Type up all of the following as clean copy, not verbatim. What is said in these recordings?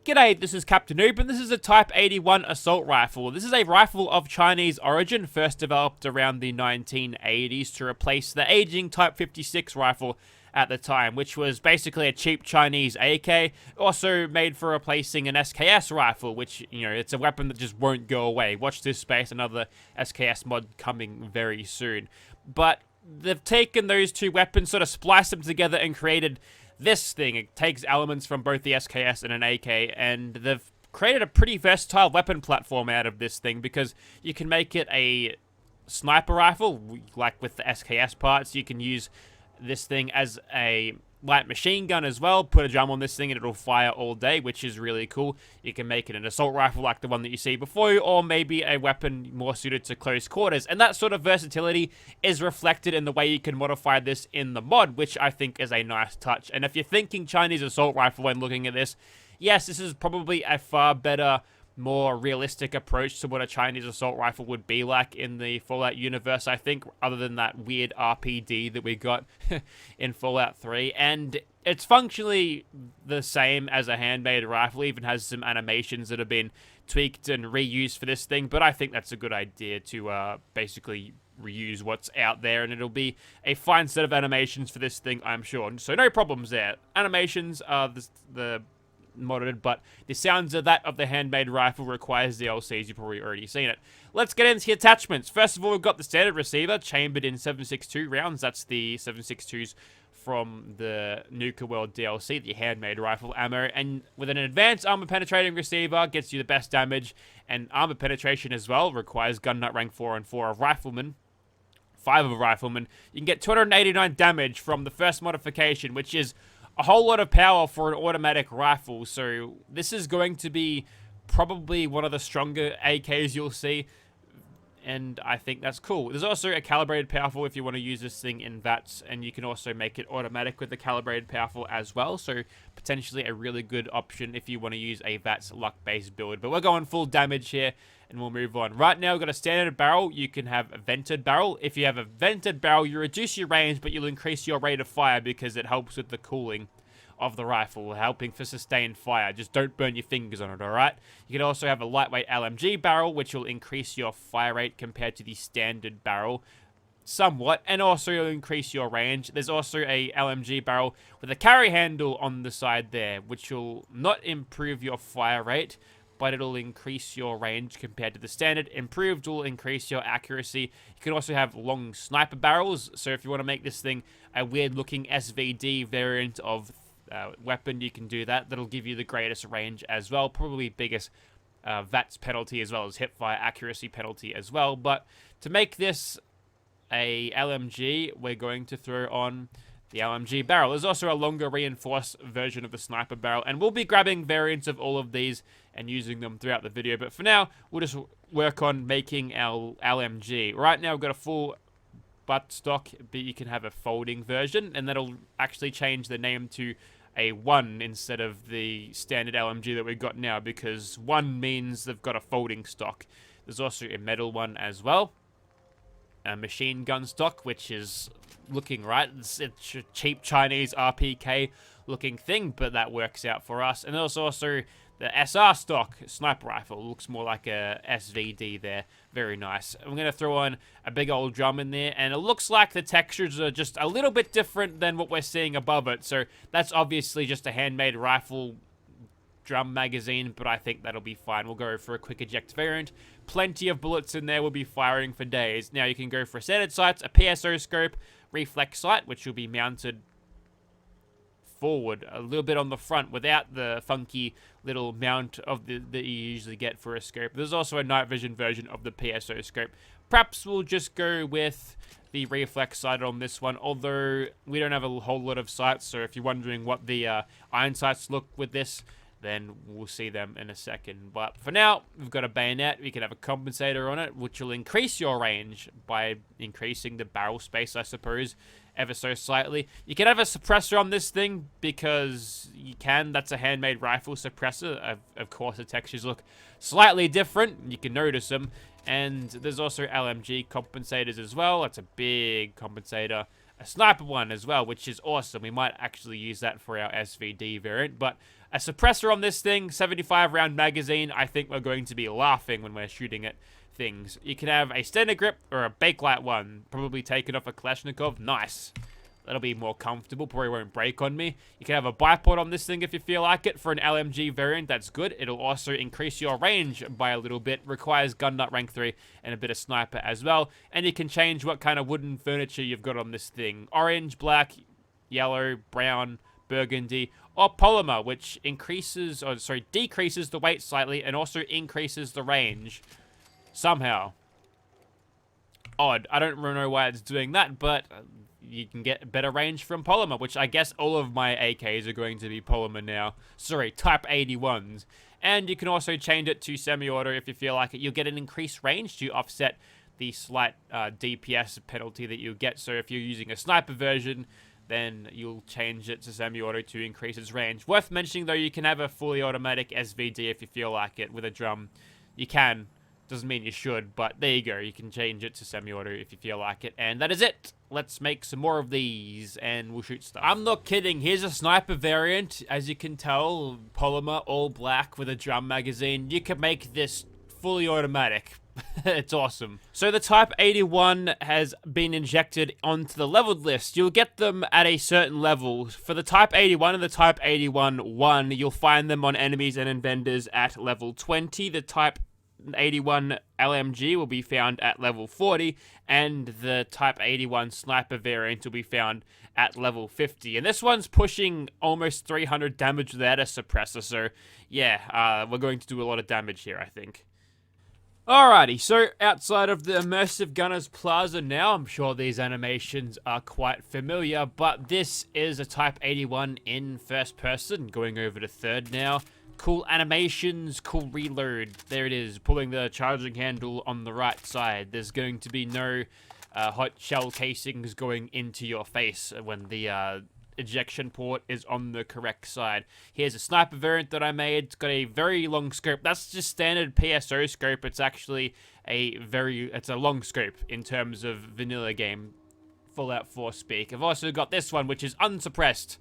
G'day, this is Captainoob, and this is a Type 81 assault rifle. This is a rifle of Chinese origin, first developed around the 1980s to replace the aging Type 56 rifle at the time, which was basically a cheap Chinese AK, also made for replacing an SKS rifle, which, you know, it's a weapon that just won't go away. Watch this space, another SKS mod coming very soon. But they've taken those two weapons, sort of spliced them together and created this thing. It takes elements from both the SKS and an AK, and they've created a pretty versatile weapon platform out of this thing, because you can make it a sniper rifle, like with the SKS parts. You can use this thing as a light machine gun as well. Put a drum on this thing and it'll fire all day, which is really cool. You can make it an assault rifle like the one that you see before you, or maybe a weapon more suited to close quarters. And that sort of versatility is reflected in the way you can modify this in the mod, which I think is a nice touch. And if you're thinking Chinese assault rifle when looking at this, yes, this is probably a far better, more realistic approach to what a Chinese assault rifle would be like in the Fallout universe, I think, other than that weird RPD that we got in Fallout 3. And it's functionally the same as a handmade rifle, even has some animations that have been tweaked and reused for this thing, but I think that's a good idea to basically reuse what's out there, and it'll be a fine set of animations for this thing, I'm sure. So no problems there. Animations are the modded, but the sounds of that of the handmade rifle requires DLCs. You've probably already seen it. Let's get into the attachments. First of all, we've got the standard receiver chambered in 7.62 rounds. That's the 7.62s from the Nuka World DLC, the handmade rifle ammo. And with an advanced armor penetrating receiver, gets you the best damage, and armor penetration as well. Requires gun nut rank 4 and 4 of rifleman. 5 of a rifleman. You can get 289 damage from the first modification, which is a whole lot of power for an automatic rifle. So this is going to be probably one of the stronger AKs you'll see, and I think that's cool. There's also a calibrated powerful if you want to use this thing in VATS, and you can also make it automatic with the calibrated powerful as well, so potentially a really good option if you want to use a VATS luck-based build. But we're going full damage here, and we'll move on. Right now, we've got a standard barrel. You can have a vented barrel. If you have a vented barrel, you reduce your range, but you'll increase your rate of fire because it helps with the cooling of the rifle, helping for sustained fire. Just don't burn your fingers on it, alright? You can also have a lightweight LMG barrel, which will increase your fire rate compared to the standard barrel somewhat, and also you'll increase your range. There's also a LMG barrel with a carry handle on the side there, which will not improve your fire rate, but it'll increase your range compared to the standard. Improved will increase your accuracy. You can also have long sniper barrels, so if you want to make this thing a weird looking SVD variant of weapon, you can do that. That'll give you the greatest range as well, probably biggest VATS penalty as well as hipfire accuracy penalty as well. But to make this a LMG, we're going to throw on the LMG barrel. There's also a longer reinforced version of the sniper barrel, and we'll be grabbing variants of all of these and using them throughout the video. But for now, we'll just work on making our LMG. Right now, we've got a full butt stock, but you can have a folding version, and that'll actually change the name to a 1 instead of the standard LMG that we've got now, because 1 means they've got a folding stock. There's also a metal one as well. A machine gun stock, which is looking right. It's a cheap Chinese RPK looking thing, but that works out for us. And there's also the SR stock sniper rifle. Looks more like a SVD there. Very nice. I'm going to throw on a big old drum in there, and it looks like the textures are just a little bit different than what we're seeing above it. So that's obviously just a handmade rifle drum magazine, but I think that'll be fine. We'll go for a quick eject variant. Plenty of bullets in there. We'll be firing for days. Now you can go for standard sights, a PSO scope, reflex sight, which will be mounted forward a little bit on the front without the funky little mount of that you usually get for a scope. There's also a night vision version of the PSO scope. Perhaps we'll just go with the reflex sight on this one, although we don't have a whole lot of sights, so if you're wondering what the iron sights look with this, then we'll see them in a second. But for now, we've got a bayonet. We can have a compensator on it, which will increase your range by increasing the barrel space, I suppose, ever so slightly. You can have a suppressor on this thing because you can. That's a handmade rifle suppressor. Of course, the textures look slightly different. You can notice them. And there's also LMG compensators as well. That's a big compensator. a sniper one as well, which is awesome. We might actually use that for our SVD variant, but a suppressor on this thing, 75 round magazine, I think we're going to be laughing when we're shooting at things. You can have a standard grip or a bakelite one, probably taken off a Kalashnikov. Nice. That'll be more comfortable, probably won't break on me. You can have a bipod on this thing if you feel like it. For an LMG variant, that's good. It'll also increase your range by a little bit. Requires gun nut rank 3 and a bit of sniper as well. And you can change what kind of wooden furniture you've got on this thing. Orange, black, yellow, brown, burgundy, or polymer, which decreases the weight slightly and also increases the range. Somehow. Odd. I don't really know why it's doing that, but you can get better range from polymer, which I guess all of my AKs are going to be polymer now. Sorry, Type 81s. And you can also change it to semi-auto if you feel like it. You'll get an increased range to offset the slight DPS penalty that you get. So if you're using a sniper version, then you'll change it to semi-auto to increase its range. Worth mentioning, though, you can have a fully automatic SVD if you feel like it with a drum. You can. Doesn't mean you should, but there you go. You can change it to semi-auto if you feel like it. And that is it. Let's make some more of these, and we'll shoot stuff. I'm not kidding. Here's a sniper variant. As you can tell, polymer, all black with a drum magazine. You can make this fully automatic. It's awesome. So the Type 81 has been injected onto the leveled list. You'll get them at a certain level. For the Type 81 and the Type 81-1, you'll find them on enemies and in vendors at level 20. The Type 81 LMG will be found at level 40, and the Type 81 sniper variant will be found at level 50. And this one's pushing almost 300 damage without a suppressor, so yeah, we're going to do a lot of damage here, I think. Alrighty, so outside of the Immersive Gunners Plaza now, I'm sure these animations are quite familiar, but this is a Type 81 in first person, going over to third now. Cool animations, cool reload. There it is, pulling the charging handle on the right side. There's going to be no hot shell casings going into your face when the ejection port is on the correct side. Here's a sniper variant that I made. It's got a very long scope. That's just standard PSO scope. It's actually it's a long scope in terms of vanilla game Fallout 4 speak. I've also got this one, which is unsuppressed,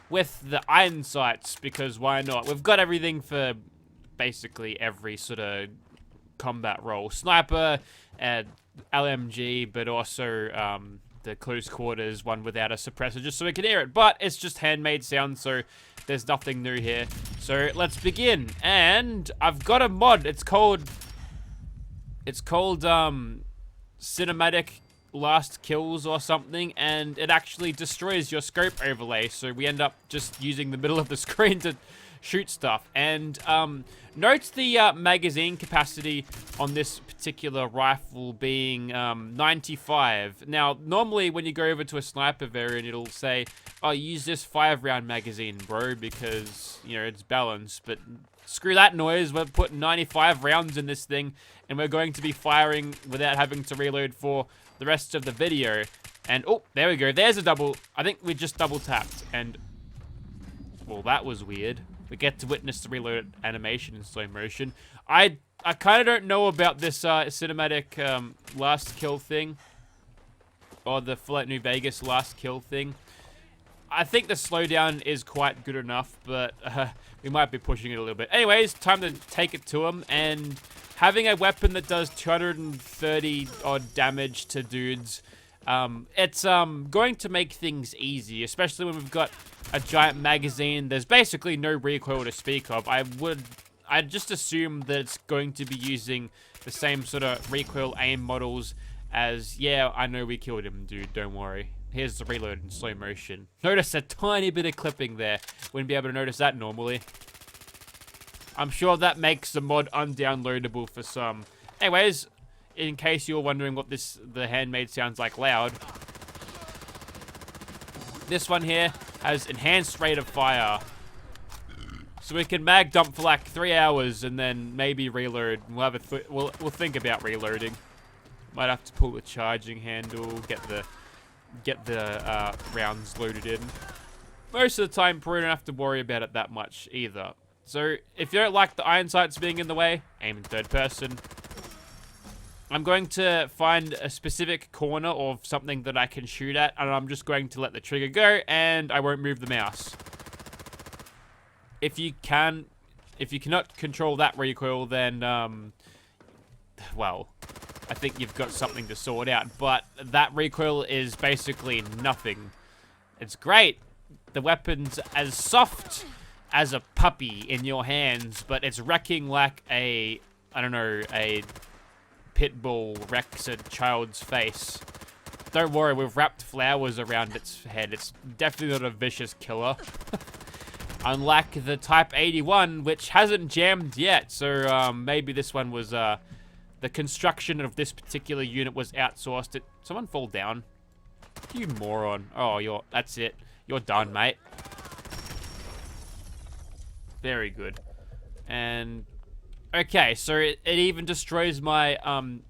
with the iron sights, because why not? We've got everything for basically every sort of combat role. Sniper, LMG, but also the close quarters one without a suppressor, just so we can hear it. But it's just handmade sound, so there's nothing new here. So let's begin. And I've got a mod. It's called Cinematic Last Kills or something, and it actually destroys your scope overlay, so we end up just using the middle of the screen to shoot stuff. And note the magazine capacity on this particular rifle being 95. Now, normally when you go over to a sniper variant, it'll say, oh, use this 5-round magazine, bro, because, you know, it's balanced. But screw that noise. We're putting 95 rounds in this thing, and we're going to be firing without having to reload for the rest of the video. And oh, there we go. There's a double. I think we just double tapped, and well, that was weird. We get to witness the reload animation in slow motion. I kind of don't know about this cinematic last kill thing, or the Fallout New Vegas last kill thing. I think the slowdown is quite good enough, but we might be pushing it a little bit. Anyways, time to take it to him, and having a weapon that does 230 odd damage to dudes, it's going to make things easy, especially when we've got a giant magazine. There's basically no recoil to speak of. I'd just assume that it's going to be using the same sort of recoil aim models as, yeah, I know we killed him, dude, don't worry. Here's the reload in slow motion. Notice a tiny bit of clipping there. Wouldn't be able to notice that normally. I'm sure that makes the mod undownloadable for some. Anyways, in case you're wondering what the handmade sounds like loud, this one here has enhanced rate of fire. So we can mag dump for like 3 hours and then maybe reload. We'll think about reloading. Might have to pull the charging handle, get the rounds loaded in. Most of the time, probably don't have to worry about it that much either. So if you don't like the iron sights being in the way, aim in third person. I'm going to find a specific corner of something that I can shoot at, and I'm just going to let the trigger go, and I won't move the mouse. If you cannot control that recoil, then, well, I think you've got something to sort out. But that recoil is basically nothing. It's great. The weapon's as soft as a puppy in your hands, but it's wrecking like a, I don't know, a pit bull wrecks a child's face. Don't worry, we've wrapped flowers around its head. It's definitely not a vicious killer. Unlike the Type 81, which hasn't jammed yet. So maybe this one was, the construction of this particular unit was outsourced. Did someone fall down? You moron. Oh, that's it. You're done, mate. Very good. And okay, so it even destroys my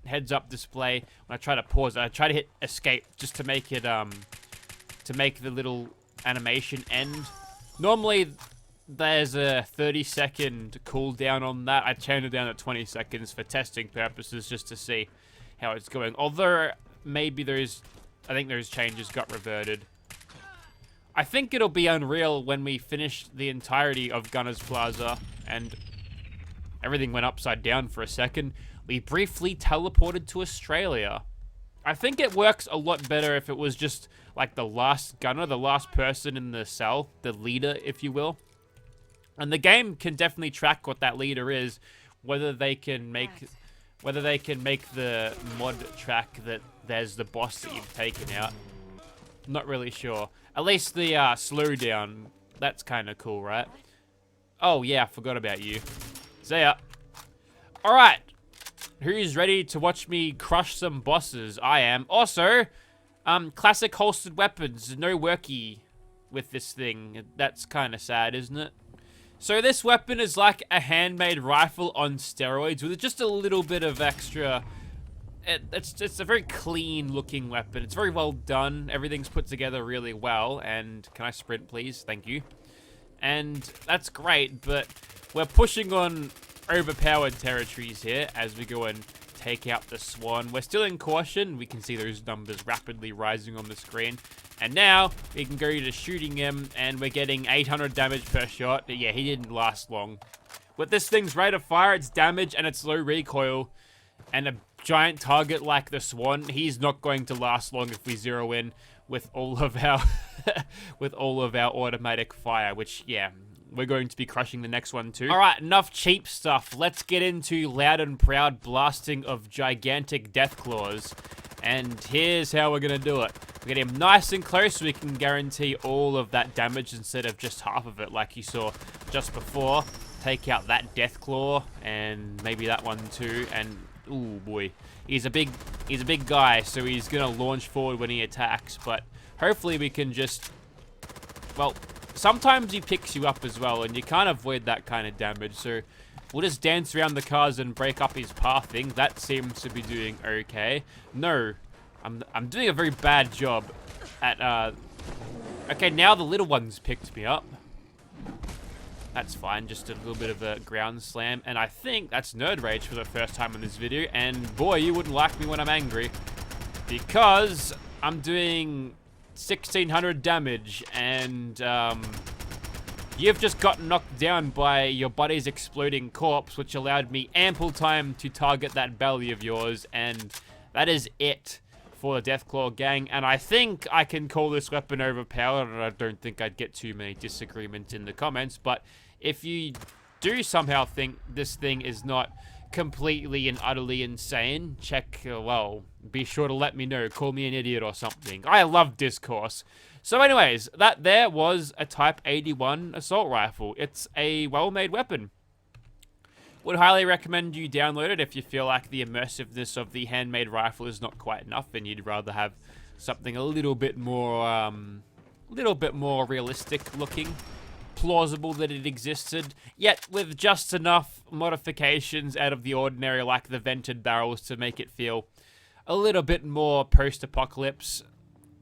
heads-up display when I try to pause it. I try to hit escape just to make it to make the little animation end. Normally there's a 30-second cooldown on that. I turned it down at 20 seconds for testing purposes just to see how it's going. Although maybe I think those changes got reverted. I think it'll be unreal when we finish the entirety of Gunner's Plaza and everything went upside down for a second. We briefly teleported to Australia. I think it works a lot better if it was just like the last gunner, the last person in the cell, the leader, if you will. And the game can definitely track what that leader is, whether they can make the mod track that there's the boss that you've taken out. Not really sure. At least the slowdown, that's kind of cool, right? Oh yeah, I forgot about you. See ya. Alright. Who's ready to watch me crush some bosses? I am. Also, classic holstered weapons. No worky with this thing. That's kind of sad, isn't it? So this weapon is like a handmade rifle on steroids with just a little bit of extra. It's a very clean looking weapon. It's very well done. Everything's put together really well. And can I sprint, please? Thank you. And that's great, but we're pushing on overpowered territories here as we go and take out the Swan. We're still in caution. We can see those numbers rapidly rising on the screen. And now we can go to shooting him, and we're getting 800 damage per shot. Yeah, he didn't last long. With this thing's rate of fire, its damage, and its low recoil, and a giant target like the Swan, he's not going to last long if we zero in with all of our automatic fire, which, yeah, we're going to be crushing the next one too. Alright, enough cheap stuff. Let's get into loud and proud blasting of gigantic death claws. And here's how we're going to do it. We're getting him nice and close so we can guarantee all of that damage instead of just half of it like you saw just before. Take out that death claw and maybe that one too. And ooh boy, he's a big guy, so he's going to launch forward when he attacks. But hopefully we can just, well, sometimes he picks you up as well, and you can't avoid that kind of damage, so we'll just dance around the cars and break up his pathing. That seems to be doing okay. No, I'm doing a very bad job at, okay, now the little one's picked me up. That's fine, just a little bit of a ground slam, and I think that's Nerd Rage for the first time in this video, and boy, you wouldn't like me when I'm angry, because I'm doing 1600 damage, and you've just gotten knocked down by your buddy's exploding corpse, which allowed me ample time to target that belly of yours, and that is it for the Deathclaw gang. And I think I can call this weapon overpowered, and I don't think I'd get too many disagreements in the comments, but if you do somehow think this thing is not completely and utterly insane, well, be sure to let me know. Call me an idiot or something. I love discourse. So anyways, that there was a Type 81 assault rifle. It's a well-made weapon. Would highly recommend you download it if you feel like the immersiveness of the handmade rifle is not quite enough and you'd rather have something a little bit more realistic looking. Plausible that it existed, yet with just enough modifications out of the ordinary, like the vented barrels, to make it feel a little bit more post-apocalypse,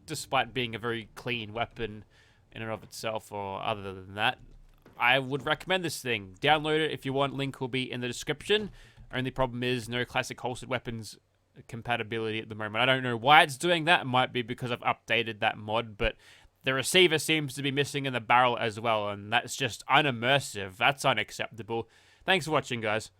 despite being a very clean weapon in and of itself. Or other than that, I would recommend this thing. Download it if you want. Link will be in the description. Only problem is no classic holstered weapons compatibility at the moment. I don't know why it's doing that. It might be because I've updated that mod, but the receiver seems to be missing in the barrel as well, and that's just unimmersive. That's unacceptable. Thanks for watching, guys.